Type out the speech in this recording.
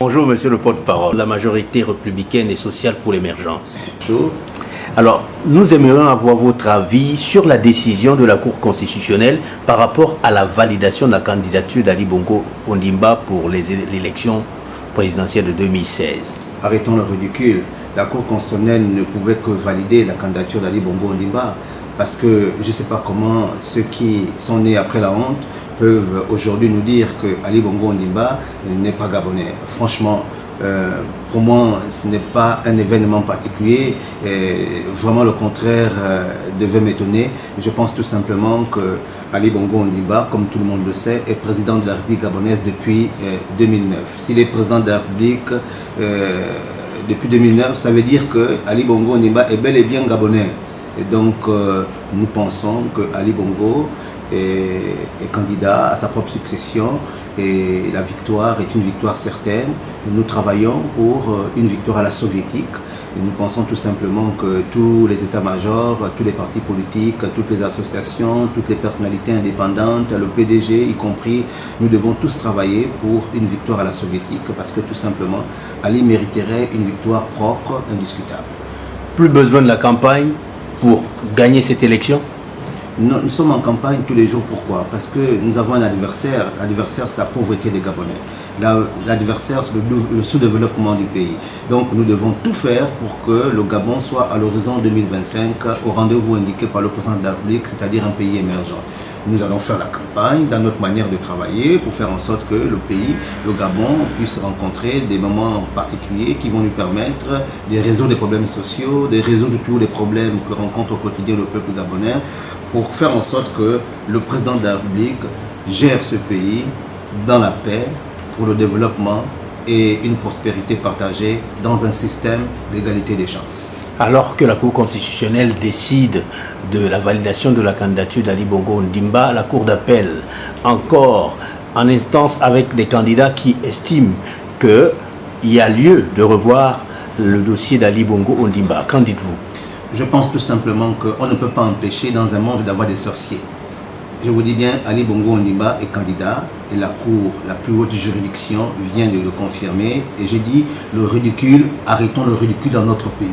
Bonjour Monsieur le porte-parole, la majorité républicaine et sociale pour l'émergence. Bonjour. Alors, nous aimerions avoir votre avis sur la décision de la Cour constitutionnelle par rapport à la validation de la candidature d'Ali Bongo Ondimba pour l'élection présidentielle de 2016. Arrêtons le ridicule. La Cour constitutionnelle ne pouvait que valider la candidature d'Ali Bongo Ondimba parce que je ne sais pas comment ceux qui sont nés après la honte peuvent aujourd'hui nous dire que Ali Bongo Ondimba n'est pas gabonais. Franchement, pour moi, ce n'est pas un événement particulier. Vraiment, le contraire devait m'étonner. Je pense tout simplement que Ali Bongo Ondimba, comme tout le monde le sait, est président de la République gabonaise depuis 2009. S'il est président de la République depuis 2009, ça veut dire que Ali Bongo Ondimba est bel et bien gabonais. Et donc, nous pensons que Ali Bongo est candidat à sa propre succession et la victoire est une victoire certaine. Nous travaillons pour une victoire à la soviétique et nous pensons tout simplement que tous les états-majors, tous les partis politiques, toutes les associations, toutes les personnalités indépendantes, le PDG y compris, nous devons tous travailler pour une victoire à la soviétique parce que tout simplement Ali mériterait une victoire propre, indiscutable. Plus besoin de la campagne pour gagner cette élection? Non, nous sommes en campagne tous les jours. Pourquoi? Parce que nous avons un adversaire. L'adversaire, c'est la pauvreté des Gabonais. L'adversaire, c'est le sous-développement du pays. Donc nous devons tout faire pour que le Gabon soit à l'horizon 2025 au rendez-vous indiqué par le président de la République, c'est-à-dire un pays émergent. Nous allons faire la campagne dans notre manière de travailler pour faire en sorte que le pays, le Gabon, puisse rencontrer des moments particuliers qui vont lui permettre de résoudre des problèmes sociaux, de résoudre tous les problèmes que rencontre au quotidien le peuple gabonais, pour faire en sorte que le président de la République gère ce pays dans la paix, pour le développement et une prospérité partagée dans un système d'égalité des chances. Alors que la Cour constitutionnelle décide de la validation de la candidature d'Ali Bongo Ondimba, la Cour d'appel encore en instance avec des candidats qui estiment qu'il y a lieu de revoir le dossier d'Ali Bongo Ondimba. Qu'en dites-vous? Je pense tout simplement qu'on ne peut pas empêcher dans un monde d'avoir des sorciers. Je vous dis bien, Ali Bongo Ondimba est candidat et la Cour, la plus haute juridiction, vient de le confirmer. Et j'ai dit, le ridicule, arrêtons le ridicule dans notre pays.